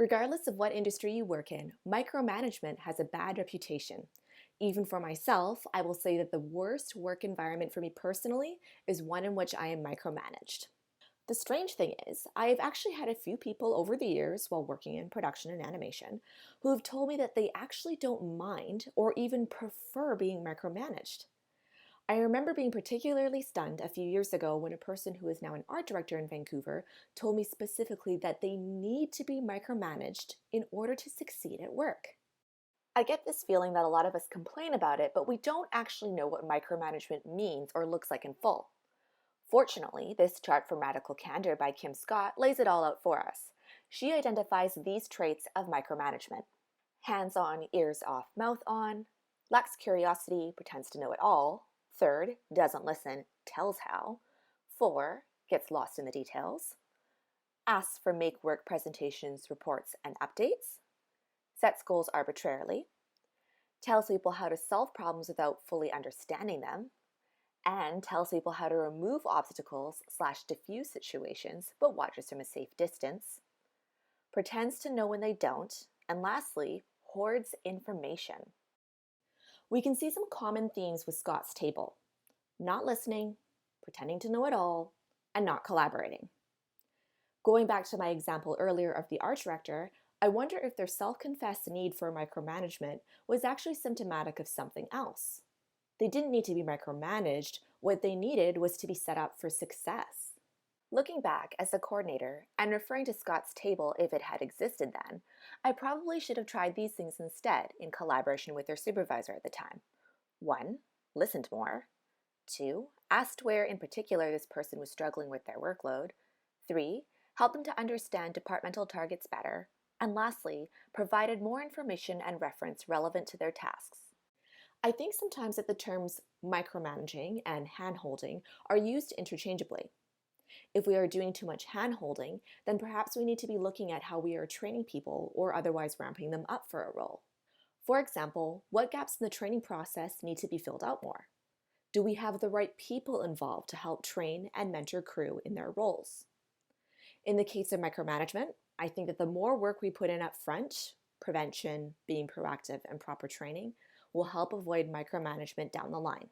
Regardless of what industry you work in, micromanagement has a bad reputation. Even for myself, I will say that the worst work environment for me personally is one in which I am micromanaged. The strange thing is, I have actually had a few people over the years while working in production and animation who have told me that they actually don't mind or even prefer being micromanaged. I remember being particularly stunned a few years ago when a person who is now an art director in Vancouver told me specifically that they need to be micromanaged in order to succeed at work. I get this feeling that a lot of us complain about it, but we don't actually know what micromanagement means or looks like in full. Fortunately, this chart from Radical Candor by Kim Scott lays it all out for us. She identifies these traits of micromanagement: hands on, ears off, mouth on; lacks curiosity, pretends to know it all; third, doesn't listen, tells how; four, gets lost in the details; asks for make work presentations, reports, and updates; sets goals arbitrarily; tells people how to solve problems without fully understanding them; and tells people how to remove obstacles/diffuse situations, but watches from a safe distance; pretends to know when they don't; and lastly, hoards information. We can see some common themes with Scott's table: not listening, pretending to know it all, and not collaborating. Going back to my example earlier of the art director, I wonder if their self-confessed need for micromanagement was actually symptomatic of something else. They didn't need to be micromanaged, what they needed was to be set up for success. Looking back as a coordinator and referring to Scott's table if it had existed then, I probably should have tried these things instead in collaboration with their supervisor at the time. 1. Listened more. 2. Asked where in particular this person was struggling with their workload. 3. Helped them to understand departmental targets better. And lastly, provided more information and reference relevant to their tasks. I think sometimes that the terms micromanaging and handholding are used interchangeably. If we are doing too much handholding, then perhaps we need to be looking at how we are training people or otherwise ramping them up for a role. For example, what gaps in the training process need to be filled out more? Do we have the right people involved to help train and mentor crew in their roles? In the case of micromanagement, I think that the more work we put in up front, prevention, being proactive, and proper training, will help avoid micromanagement down the line.